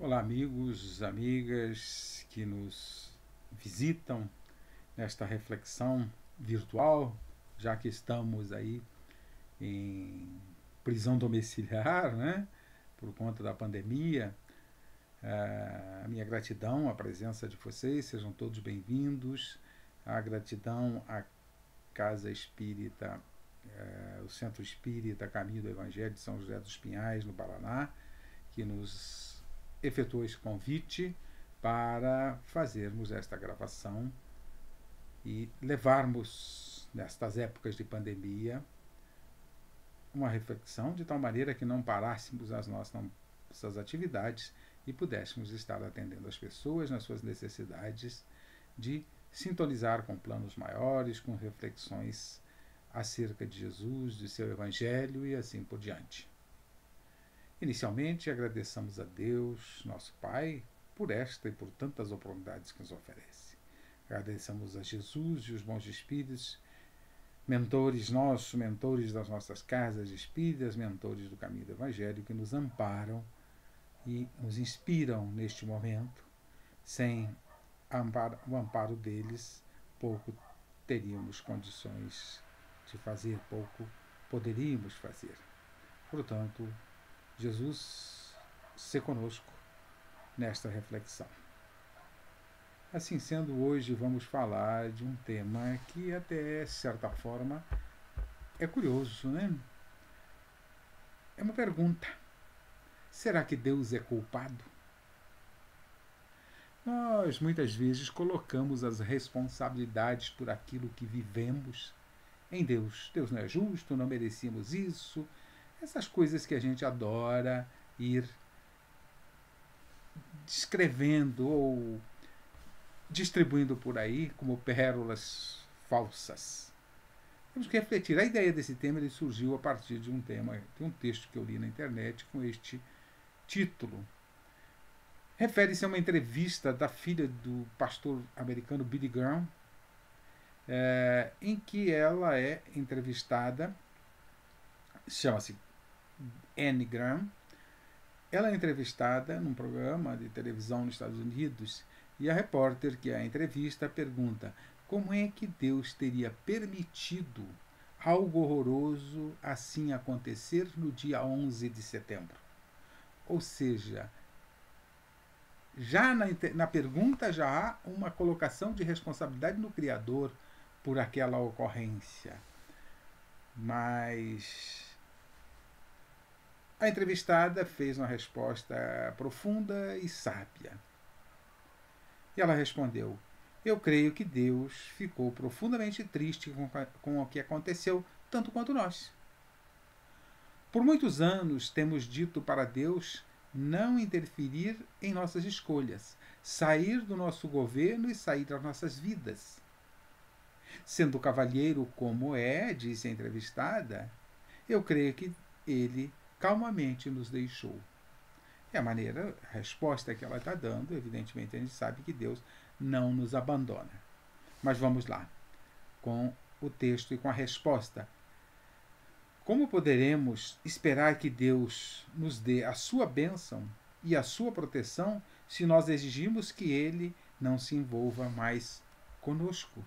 Olá, amigos, amigas que nos visitam nesta reflexão virtual, já que estamos aí em prisão domiciliar, né? Por conta da pandemia. A minha gratidão à presença de vocês, sejam todos bem-vindos. A gratidão à Casa Espírita, o Centro Espírita Caminho do Evangelho de São José dos Pinhais, no Paraná, que nos efetuou esse convite para fazermos esta gravação e levarmos, nestas épocas de pandemia, uma reflexão de tal maneira que não parássemos as nossas atividades e pudéssemos estar atendendo as pessoas nas suas necessidades de sintonizar com planos maiores, com reflexões acerca de Jesus, de seu Evangelho e assim por diante. Inicialmente, agradeçamos a Deus, nosso Pai, por esta e por tantas oportunidades que nos oferece. Agradecemos a Jesus e os bons espíritos, mentores nossos, mentores das nossas casas espíritas, mentores do caminho do Evangelho, que nos amparam e nos inspiram neste momento. Sem o amparo deles, pouco teríamos condições de fazer, pouco poderíamos fazer. Portanto, Jesus se conosco nesta reflexão. Assim sendo, hoje vamos falar de um tema que até, de certa forma, é curioso, né? É uma pergunta. Será que Deus é culpado? Nós, muitas vezes, colocamos as responsabilidades por aquilo que vivemos em Deus. Deus não é justo, não merecíamos isso. Essas coisas que a gente adora ir descrevendo ou distribuindo por aí como pérolas falsas. Temos que refletir. A ideia desse tema ele surgiu a partir de um texto que eu li na internet com este título. Refere-se a uma entrevista da filha do pastor americano Billy Graham, em que ela é entrevistada, chama-se Anne Graham. Ela é entrevistada num programa de televisão nos Estados Unidos e a repórter que a entrevista pergunta como é que Deus teria permitido algo horroroso assim acontecer no dia 11 de setembro. Ou seja, já na pergunta já há uma colocação de responsabilidade no Criador por aquela ocorrência. Mas a entrevistada fez uma resposta profunda e sábia. E ela respondeu: eu creio que Deus ficou profundamente triste com o que aconteceu, tanto quanto nós. Por muitos anos temos dito para Deus não interferir em nossas escolhas, sair do nosso governo e sair das nossas vidas. Sendo cavalheiro como é, disse a entrevistada, eu creio que ele calmamente nos deixou. É a resposta que ela está dando, evidentemente a gente sabe que Deus não nos abandona. Mas vamos lá, com o texto e com a resposta. Como poderemos esperar que Deus nos dê a sua bênção e a sua proteção se nós exigimos que Ele não se envolva mais conosco?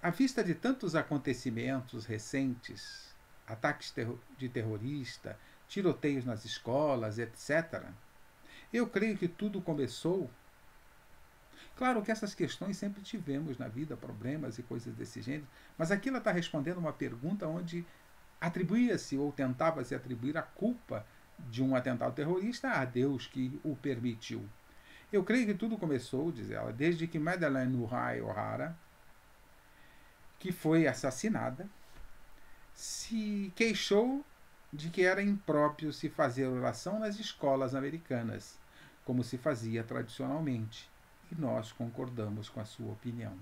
À vista de tantos acontecimentos recentes, ataques de terrorista, tiroteios nas escolas, etc., eu creio que tudo começou. Claro que essas questões sempre tivemos na vida, problemas e coisas desse gênero, mas aqui ela está respondendo uma pergunta onde atribuía-se ou tentava-se atribuir a culpa de um atentado terrorista a Deus que o permitiu. Eu creio que tudo começou, diz ela, desde que Madeleine O'Hara, que foi assassinada, se queixou de que era impróprio se fazer oração nas escolas americanas, como se fazia tradicionalmente, e nós concordamos com a sua opinião.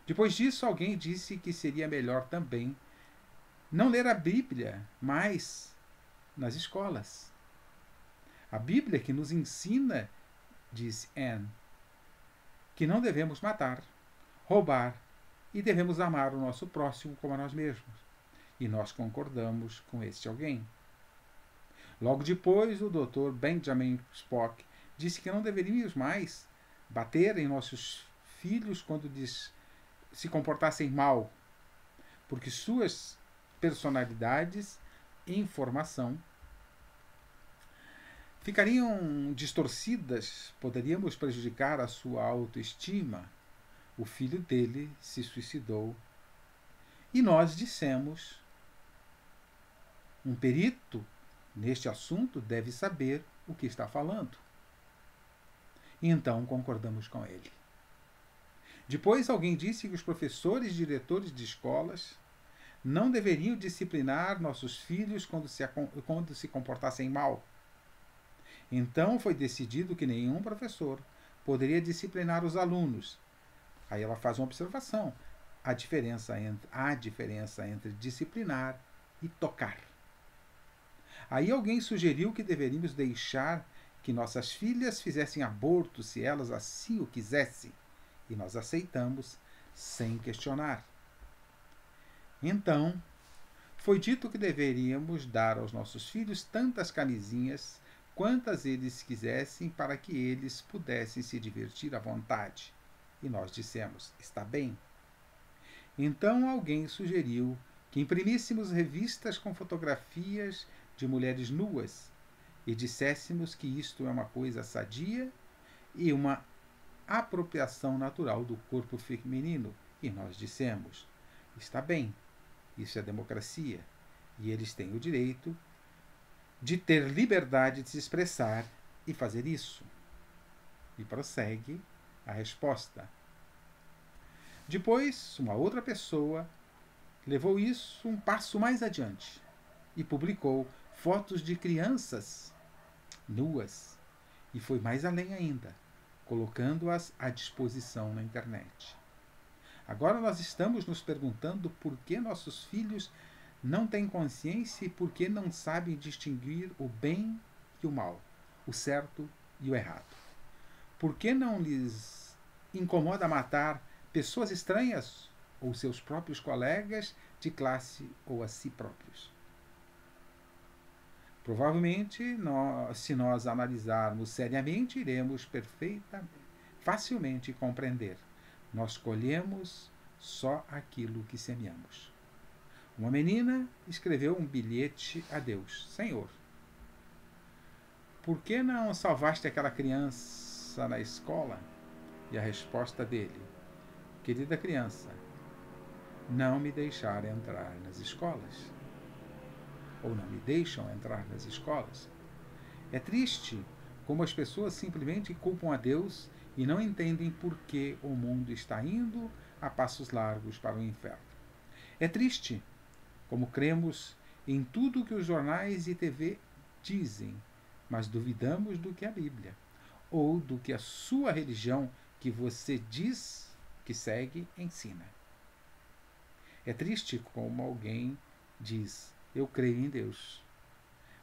Depois disso, alguém disse que seria melhor também não ler a Bíblia mais nas escolas. A Bíblia que nos ensina, diz Anne, que não devemos matar, roubar e devemos amar o nosso próximo como a nós mesmos. E nós concordamos com este alguém. Logo depois, o Dr. Benjamin Spock disse que não deveríamos mais bater em nossos filhos quando se comportassem mal, porque suas personalidades em formação ficariam distorcidas, poderíamos prejudicar a sua autoestima. O filho dele se suicidou. E nós dissemos: um perito neste assunto deve saber o que está falando. E então concordamos com ele. Depois alguém disse que os professores e diretores de escolas não deveriam disciplinar nossos filhos quando se comportassem mal. Então foi decidido que nenhum professor poderia disciplinar os alunos. Aí ela faz uma observação: há diferença entre disciplinar e tocar. Aí alguém sugeriu que deveríamos deixar que nossas filhas fizessem aborto se elas assim o quisessem, e nós aceitamos sem questionar. Então, foi dito que deveríamos dar aos nossos filhos tantas camisinhas quantas eles quisessem para que eles pudessem se divertir à vontade. E nós dissemos: está bem. Então alguém sugeriu que imprimíssemos revistas com fotografias de mulheres nuas e disséssemos que isto é uma coisa sadia e uma apropriação natural do corpo feminino. E nós dissemos: está bem, isso é democracia e eles têm o direito de ter liberdade de se expressar e fazer isso. E prossegue a resposta. Depois, uma outra pessoa levou isso um passo mais adiante e publicou fotos de crianças nuas e foi mais além ainda, colocando-as à disposição na internet. Agora nós estamos nos perguntando por que nossos filhos não têm consciência e por que não sabem distinguir o bem e o mal, o certo e o errado. Por que não lhes incomoda matar pessoas estranhas ou seus próprios colegas de classe ou a si próprios? Provavelmente, se nós analisarmos seriamente, iremos facilmente compreender. Nós colhemos só aquilo que semeamos. Uma menina escreveu um bilhete a Deus: Senhor, por que não salvaste aquela criança na escola? E a resposta dele: querida criança, não me deixaram entrar nas escolas. Ou não me deixam entrar nas escolas. É triste como as pessoas simplesmente culpam a Deus e não entendem por que o mundo está indo a passos largos para o inferno. É triste como cremos em tudo que os jornais e TV dizem, mas duvidamos do que a Bíblia ou do que a sua religião que você diz que segue ensina. É triste como alguém diz: eu creio em Deus,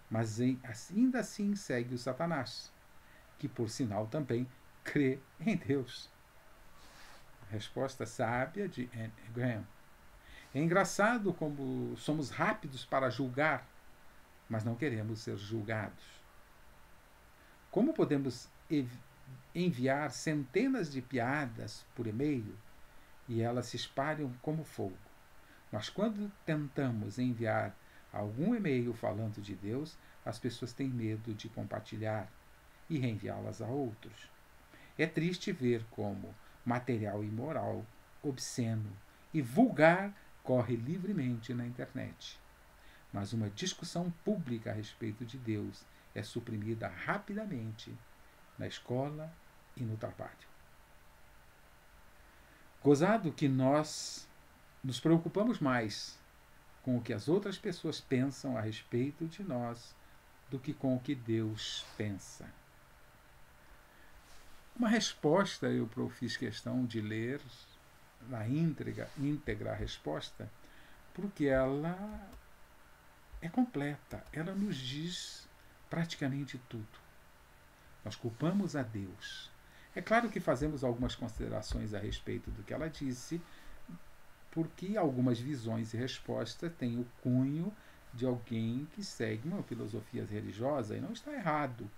mas ainda assim segue o Satanás, que por sinal também crê em Deus. Resposta sábia de Anne Graham. É engraçado como somos rápidos para julgar, mas não queremos ser julgados. Como podemos enviar centenas de piadas por e-mail e elas se espalham como fogo? Mas quando tentamos enviar algum e-mail falando de Deus, as pessoas têm medo de compartilhar e reenviá-las a outros. É triste ver como material imoral, obsceno e vulgar corre livremente na internet. Mas uma discussão pública a respeito de Deus é suprimida rapidamente na escola e no trabalho. Gozado que nós nos preocupamos mais com o que as outras pessoas pensam a respeito de nós do que com o que Deus pensa. Uma resposta, eu fiz questão de ler na íntegra a resposta, porque ela é completa, ela nos diz praticamente tudo. Nós culpamos a Deus. É claro que fazemos algumas considerações a respeito do que ela disse, porque algumas visões e respostas têm o cunho de alguém que segue uma filosofia religiosa, e não está errado.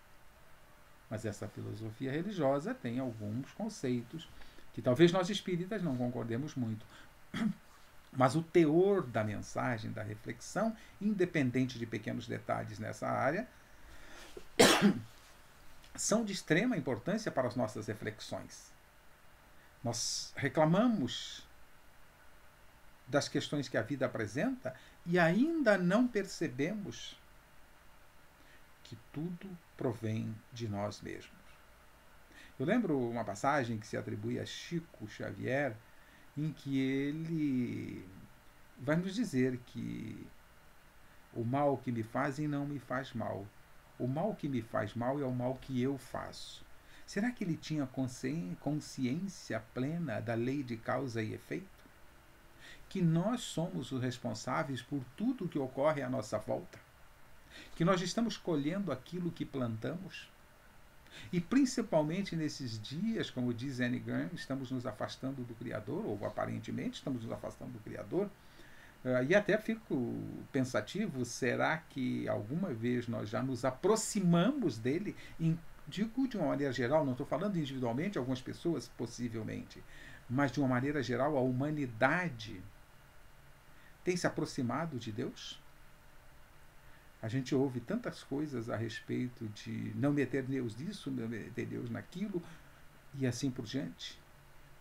Mas essa filosofia religiosa tem alguns conceitos que talvez nós espíritas não concordemos muito. Mas o teor da mensagem, da reflexão, independente de pequenos detalhes nessa área, são de extrema importância para as nossas reflexões. Nós reclamamos das questões que a vida apresenta e ainda não percebemos que tudo provém de nós mesmos. Eu lembro uma passagem que se atribui a Chico Xavier, em que ele vai nos dizer que o mal que me fazem não me faz mal. O mal que me faz mal é o mal que eu faço. Será que ele tinha consciência plena da lei de causa e efeito? Que nós somos os responsáveis por tudo que ocorre à nossa volta? Que nós estamos colhendo aquilo que plantamos? E principalmente nesses dias, como diz Anne Graham, estamos nos afastando do Criador, ou aparentemente estamos nos afastando do Criador. E até fico pensativo, será que alguma vez nós já nos aproximamos dele? Digo de uma maneira geral, não estou falando individualmente, algumas pessoas possivelmente, mas de uma maneira geral, a humanidade tem se aproximado de Deus? A gente ouve tantas coisas a respeito de não meter Deus nisso, não meter Deus naquilo, e assim por diante.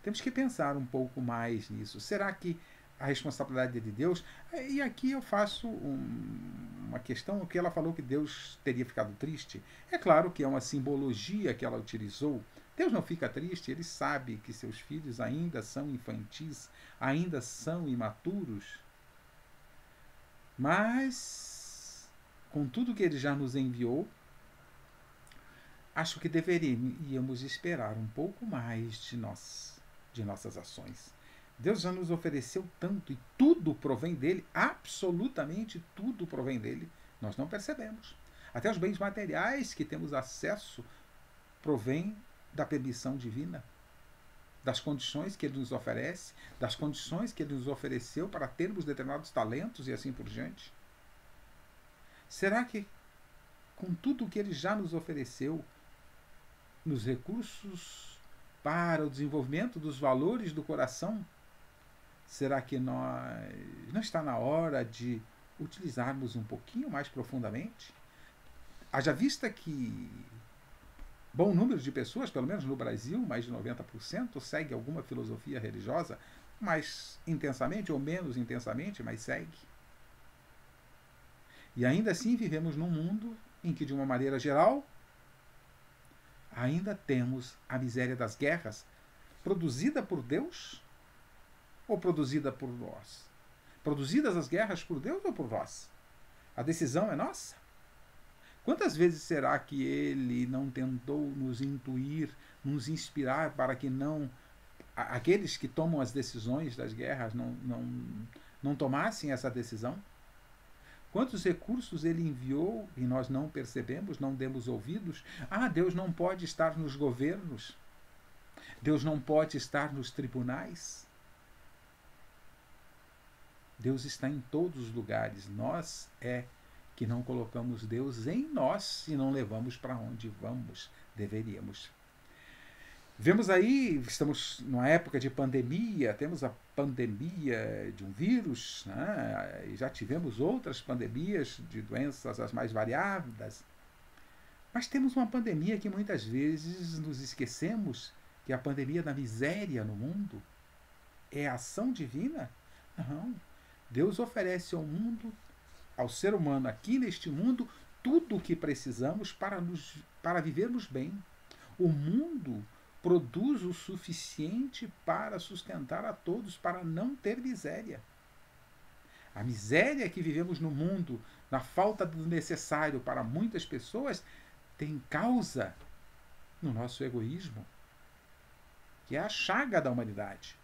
Temos que pensar um pouco mais nisso. Será que a responsabilidade é de Deus? E aqui eu faço uma questão, que ela falou que Deus teria ficado triste. É claro que é uma simbologia que ela utilizou. Deus não fica triste, ele sabe que seus filhos ainda são infantis, ainda são imaturos. Mas, com tudo que ele já nos enviou, acho que deveríamos esperar um pouco mais de nossas ações. Deus já nos ofereceu tanto e tudo provém dele, absolutamente tudo provém dele. Nós não percebemos. Até os bens materiais que temos acesso provêm da permissão divina, das condições que ele nos oferece, das condições que ele nos ofereceu para termos determinados talentos e assim por diante. Será que, com tudo o que ele já nos ofereceu, nos recursos para o desenvolvimento dos valores do coração, será que não está na hora de utilizarmos um pouquinho mais profundamente? Haja vista que bom número de pessoas, pelo menos no Brasil, mais de 90%, segue alguma filosofia religiosa, mais intensamente ou menos intensamente, mas segue. E ainda assim vivemos num mundo em que, de uma maneira geral, ainda temos a miséria das guerras, produzida por Deus ou produzida por nós? Produzidas as guerras por Deus ou por nós? A decisão é nossa. Quantas vezes será que ele não tentou nos intuir, nos inspirar para que não aqueles que tomam as decisões das guerras não tomassem essa decisão? Quantos recursos ele enviou e nós não percebemos, não demos ouvidos? Deus não pode estar nos governos. Deus não pode estar nos tribunais. Deus está em todos os lugares. Nós que não colocamos Deus em nós e não levamos para onde deveríamos. Vemos aí, estamos numa época de pandemia, temos a pandemia de um vírus, né? E já tivemos outras pandemias de doenças as mais variadas, mas temos uma pandemia que muitas vezes nos esquecemos, que é a pandemia da miséria no mundo. É a ação divina? Não. Deus oferece ao mundo, ao ser humano aqui neste mundo, tudo o que precisamos para vivermos bem. O mundo produz o suficiente para sustentar a todos, para não ter miséria. A miséria que vivemos no mundo, na falta do necessário para muitas pessoas, tem causa no nosso egoísmo, que é a chaga da humanidade.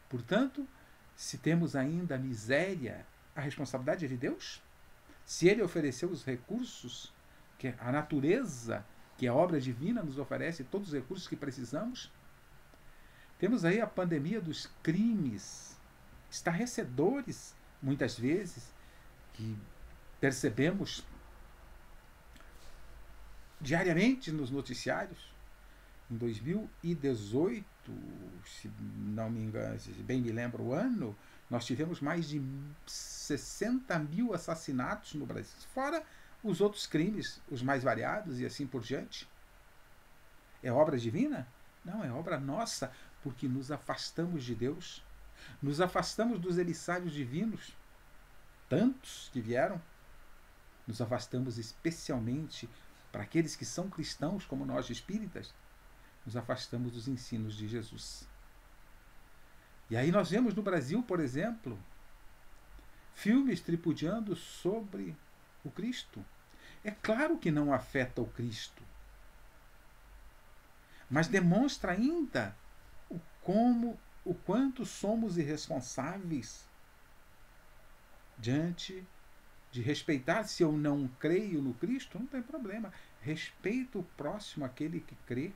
Portanto, se temos ainda miséria, a responsabilidade é de Deus? Se ele ofereceu os recursos, que a natureza, que a obra divina nos oferece todos os recursos que precisamos, temos aí a pandemia dos crimes estarrecedores, muitas vezes, que Percebemos diariamente nos noticiários. Em 2018, se não me engano, se bem me lembro o ano, nós tivemos mais de 60 mil assassinatos no Brasil, fora os outros crimes, os mais variados e assim por diante. É obra divina? Não, é obra nossa, porque nos afastamos de Deus, nos afastamos dos emissários divinos, tantos que vieram, nos afastamos especialmente para aqueles que são cristãos, como nós espíritas, nos afastamos dos ensinos de Jesus. E aí nós vemos no Brasil, por exemplo, filmes tripudiando sobre o Cristo. É claro que não afeta o Cristo, mas demonstra ainda o quanto somos irresponsáveis diante de respeitar. Se eu não creio no Cristo, não tem problema. Respeito o próximo, aquele que crê.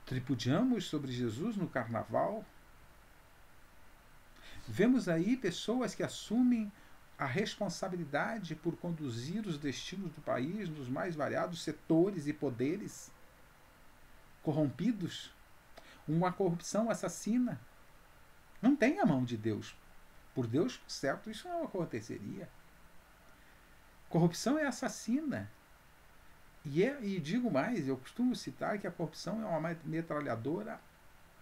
Tripudiamos sobre Jesus no carnaval. Vemos aí pessoas que assumem a responsabilidade por conduzir os destinos do país nos mais variados setores e poderes corrompidos. Uma corrupção assassina. Não tem a mão de Deus. Por Deus, certo, isso não aconteceria. Corrupção é assassina. E digo mais, eu costumo citar que a corrupção é uma metralhadora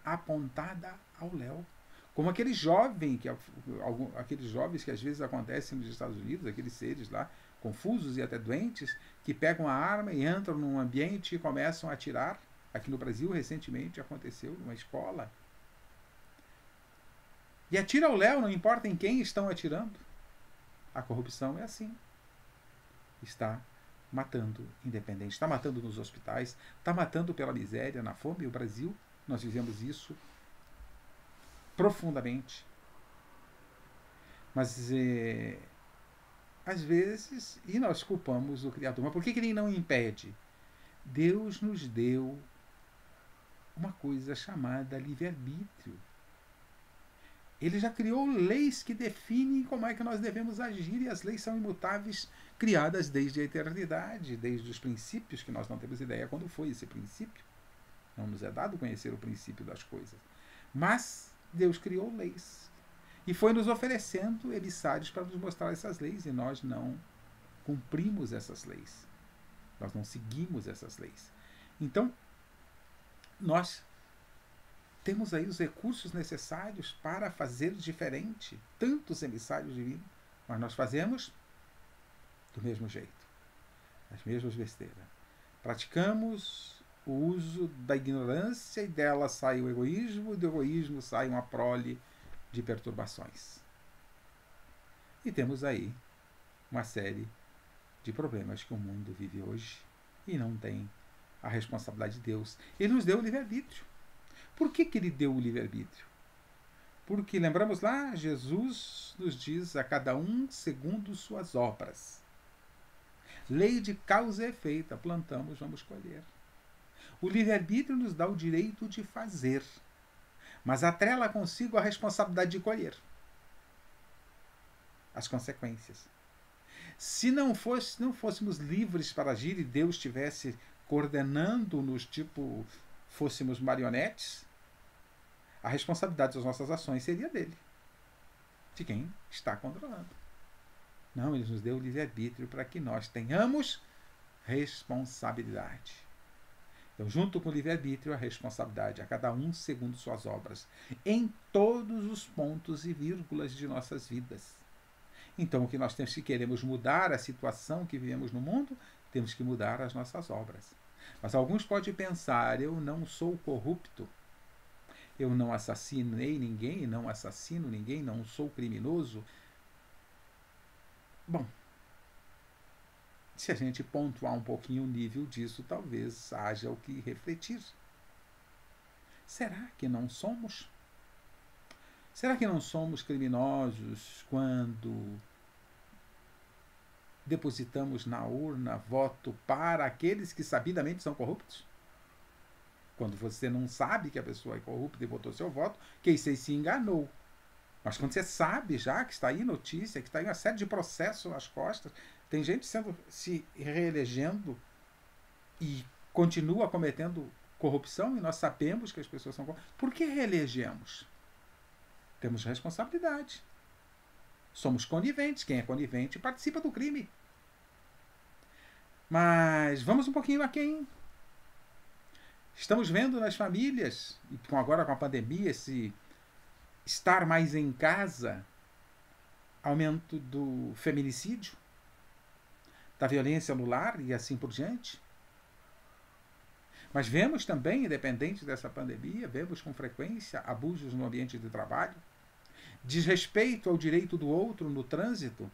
apontada ao léu. Como aqueles jovens que às vezes acontecem nos Estados Unidos, aqueles seres lá, confusos e até doentes, que pegam a arma e entram num ambiente e começam a atirar. Aqui no Brasil, recentemente, aconteceu numa escola. E atira ao léu, não importa em quem estão atirando. A corrupção é assim. Está matando independente, está matando nos hospitais, está matando pela miséria, na fome. E o Brasil, nós vivemos isso profundamente. Mas às vezes, e nós culpamos o Criador. Mas por que ele não impede? Deus nos deu uma coisa chamada livre-arbítrio. Ele já criou leis que definem como é que nós devemos agir, e as leis são imutáveis, criadas desde a eternidade, desde os princípios, que nós não temos ideia quando foi esse princípio. Não nos é dado conhecer o princípio das coisas. Mas Deus criou leis e foi nos oferecendo emissários para nos mostrar essas leis, e nós não cumprimos essas leis. Nós não seguimos essas leis. Então, nós temos aí os recursos necessários para fazer diferente, tantos emissários divinos, mas nós fazemos do mesmo jeito, as mesmas besteiras. Praticamos o uso da ignorância, e dela sai o egoísmo, e do egoísmo sai uma prole de perturbações. E temos aí uma série de problemas que o mundo vive hoje e não tem a responsabilidade de Deus. Ele nos deu o livre-arbítrio. Por que ele deu o livre-arbítrio? Porque, lembramos lá, Jesus nos diz a cada um segundo suas obras. Lei de causa e efeito. Plantamos, vamos colher. O livre-arbítrio nos dá o direito de fazer, mas atrela consigo a responsabilidade de colher as consequências. Se não fôssemos livres para agir e Deus estivesse coordenando-nos, tipo, fôssemos marionetes, a responsabilidade das nossas ações seria dele, de quem está controlando. Não, ele nos deu o livre-arbítrio para que nós tenhamos responsabilidade. Então, junto com o livre-arbítrio, a responsabilidade, a cada um segundo suas obras, em todos os pontos e vírgulas de nossas vidas. Então, o que nós temos, se queremos mudar a situação que vivemos no mundo, temos que mudar as nossas obras. Mas alguns podem pensar, eu não sou corrupto, eu não assassinei ninguém, não assassino ninguém, não sou criminoso. Bom, se a gente pontuar um pouquinho o nível disso, talvez haja o que refletir. Será que não somos? Será que não somos criminosos quando depositamos na urna voto para aqueles que sabidamente são corruptos? Quando você não sabe que a pessoa é corrupta e votou seu voto, quem se enganou. Mas quando você sabe já que está aí notícia, que está aí uma série de processos nas costas, tem gente se reelegendo e continua cometendo corrupção, e nós sabemos que as pessoas são corruptas. Por que reelegemos? Temos responsabilidade. Somos coniventes. Quem é conivente participa do crime. Mas vamos um pouquinho aquém. Estamos vendo nas famílias, e agora com a pandemia, esse estar mais em casa, aumento do feminicídio, da violência no lar e assim por diante. Mas vemos também, independente dessa pandemia, vemos com frequência abusos no ambiente de trabalho, desrespeito ao direito do outro no trânsito.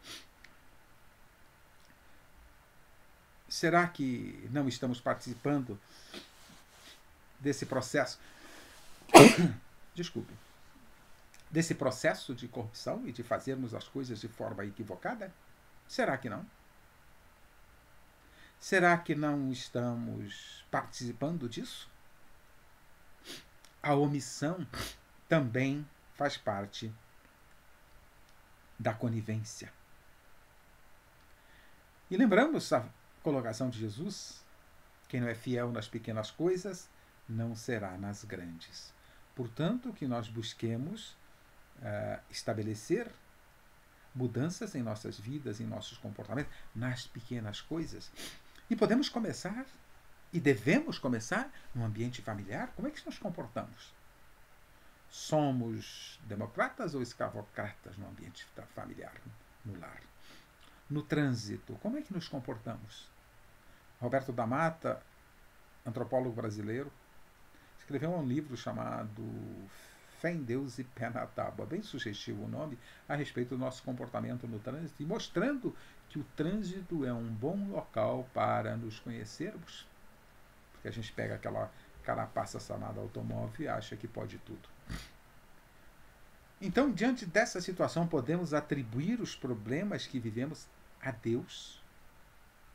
Será que não estamos participando desse processo? Desculpe. Desse processo de corrupção e de fazermos as coisas de forma equivocada? Será que não? Será que não estamos participando disso? A omissão também faz parte da conivência. E lembramos a colocação de Jesus: quem não é fiel nas pequenas coisas, não será nas grandes. Portanto, que nós busquemos estabelecer mudanças em nossas vidas, em nossos comportamentos, nas pequenas coisas. E podemos começar, e devemos começar, no ambiente familiar. Como é que nos comportamos? Somos democratas ou escravocratas no ambiente familiar, no lar? No trânsito, como é que nos comportamos? Roberto da Mata, antropólogo brasileiro, escreveu um livro chamado Fé em Deus e Pé na Tábua, bem sugestivo o nome, a respeito do nosso comportamento no trânsito, e mostrando que o trânsito é um bom local para nos conhecermos, porque a gente pega aquela carapaça chamada automóvel e acha que pode tudo. Então, diante dessa situação, podemos atribuir os problemas que vivemos a Deus?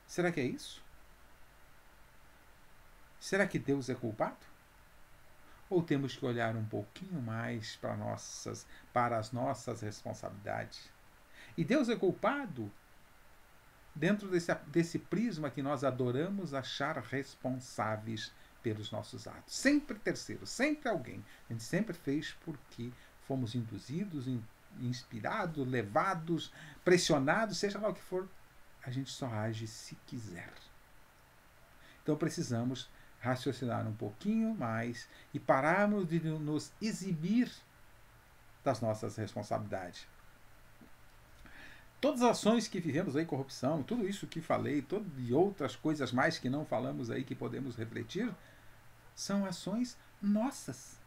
Será que é isso? Será que Deus é culpado? Ou temos que olhar um pouquinho mais para as nossas responsabilidades? E Deus é culpado dentro desse prisma que nós adoramos achar responsáveis pelos nossos atos. Sempre terceiro, sempre alguém. A gente sempre fez porque fomos induzidos, inspirados, levados, pressionados, seja lá o que for. A gente só age se quiser. Então precisamos raciocinar um pouquinho mais e pararmos de nos eximir das nossas responsabilidades. Todas as ações que vivemos aí, corrupção, tudo isso que falei, e outras coisas mais que não falamos aí que podemos refletir, são ações nossas.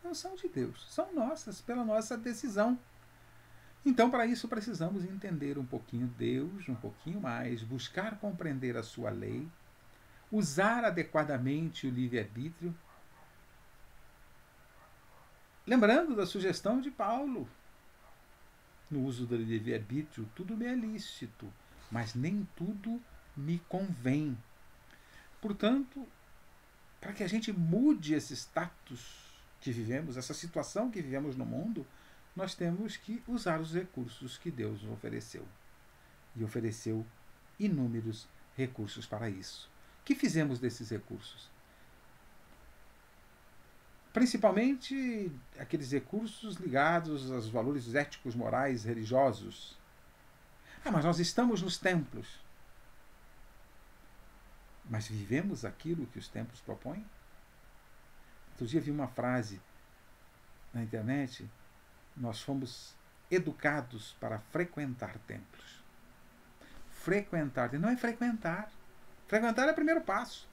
Não são de Deus, são nossas, pela nossa decisão. Então, para isso, precisamos entender um pouquinho Deus, um pouquinho mais, buscar compreender a sua lei, usar adequadamente o livre-arbítrio, lembrando da sugestão de Paulo, no uso do livre-arbítrio: tudo me é lícito, mas nem tudo me convém. Portanto, para que a gente mude esse status que vivemos, essa situação que vivemos no mundo, nós temos que usar os recursos que Deus nos ofereceu. E ofereceu inúmeros recursos para isso. O que fizemos desses recursos? Principalmente aqueles recursos ligados aos valores éticos, morais, religiosos. Mas nós estamos nos templos. Mas vivemos aquilo que os templos propõem? Outro dia vi uma frase na internet: nós fomos educados para frequentar templos. Frequentar, não é frequentar. Frequentar é o primeiro passo.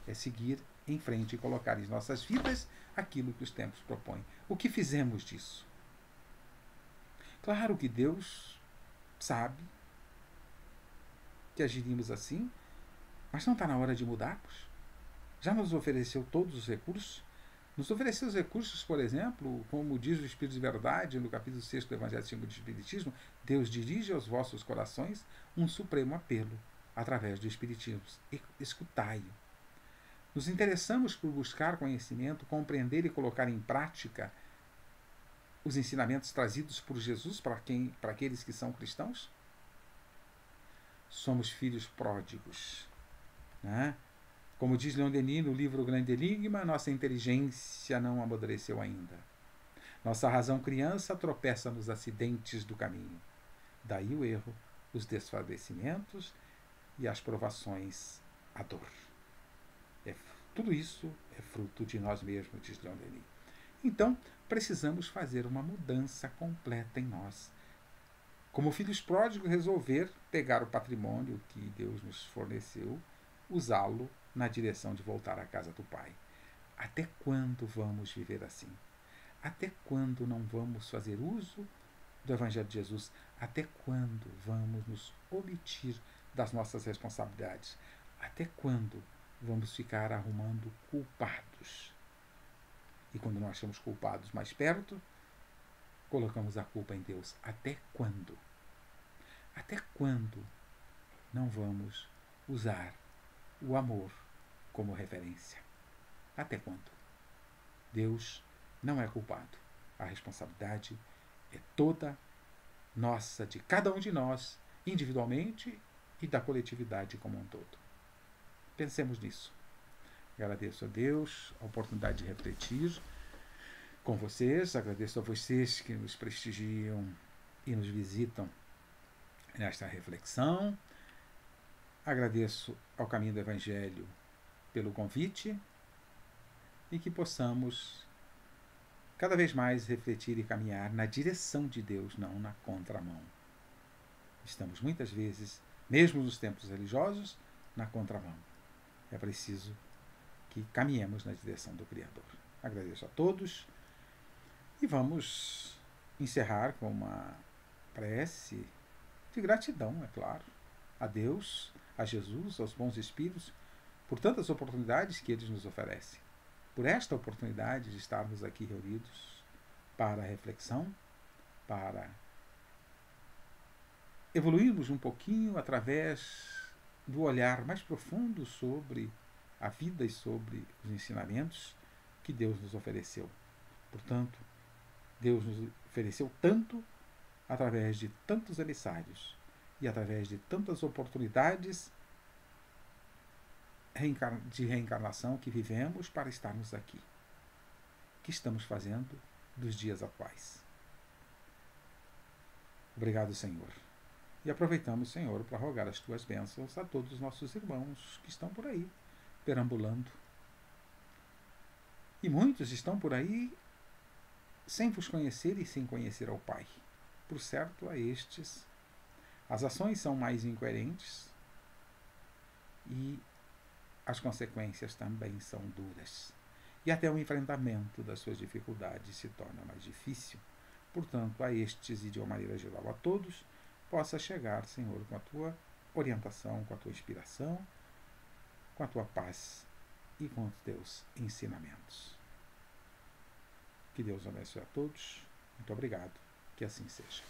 É seguir em frente e colocar em nossas vidas aquilo que os templos propõem. O que fizemos disso? Claro que Deus sabe que agiríamos assim, mas não está na hora de mudarmos? Já nos ofereceu todos os recursos? Nos ofereceu os recursos, por exemplo, como diz o Espírito de Verdade, no capítulo 6 do Evangelho segundo o Espiritismo: Deus dirige aos vossos corações um supremo apelo, através do Espiritismo. Escutai-o. Nos interessamos por buscar conhecimento, compreender e colocar em prática os ensinamentos trazidos por Jesus para aqueles que são cristãos? Somos filhos pródigos, né? Como diz Leon Denis no livro O Grande Enigma, nossa inteligência não amadureceu ainda. Nossa razão criança tropeça nos acidentes do caminho. Daí o erro, os desfalecimentos e as provações, a dor. Tudo isso é fruto de nós mesmos, diz Leon Denis. Então, precisamos fazer uma mudança completa em nós. Como filhos pródigos, resolver pegar o patrimônio que Deus nos forneceu, usá-lo na direção de voltar à casa do Pai. Até quando vamos viver assim? Até quando não vamos fazer uso do Evangelho de Jesus? Até quando vamos nos omitir das nossas responsabilidades? Até quando vamos ficar arrumando culpados? E quando nós achamos culpados mais perto, colocamos a culpa em Deus. Até quando? Até quando não vamos usar o amor como referência? Até quando? Deus não é culpado. A responsabilidade é toda nossa, de cada um de nós, individualmente e da coletividade como um todo. Pensemos nisso. Agradeço a Deus a oportunidade de refletir com vocês. Agradeço a vocês que nos prestigiam e nos visitam nesta reflexão. Agradeço ao Caminho do Evangelho pelo convite e que possamos cada vez mais refletir e caminhar na direção de Deus, não na contramão. Estamos muitas vezes, mesmo nos tempos religiosos, na contramão. É preciso que caminhemos na direção do Criador. Agradeço a todos e vamos encerrar com uma prece de gratidão, é claro, a Deus, a Jesus, aos bons espíritos, por tantas oportunidades que eles nos oferecem. Por esta oportunidade de estarmos aqui reunidos para a reflexão, para evoluirmos um pouquinho através do olhar mais profundo sobre a vida e sobre os ensinamentos que Deus nos ofereceu. Portanto, Deus nos ofereceu tanto através de tantos emissários e através de tantas oportunidades de reencarnação que vivemos para estarmos aqui. O que estamos fazendo dos dias atuais? Obrigado, Senhor. E aproveitamos, Senhor, para rogar as tuas bênçãos a todos os nossos irmãos que estão por aí, perambulando. E muitos estão por aí sem vos conhecer e sem conhecer ao Pai. Por certo, a estes, as ações são mais incoerentes e as consequências também são duras. E até o enfrentamento das suas dificuldades se torna mais difícil. Portanto, a estes e de uma maneira geral a todos, possa chegar, Senhor, com a tua orientação, com a tua inspiração, com a tua paz e com os teus ensinamentos. Que Deus abençoe a todos. Muito obrigado. Que assim seja.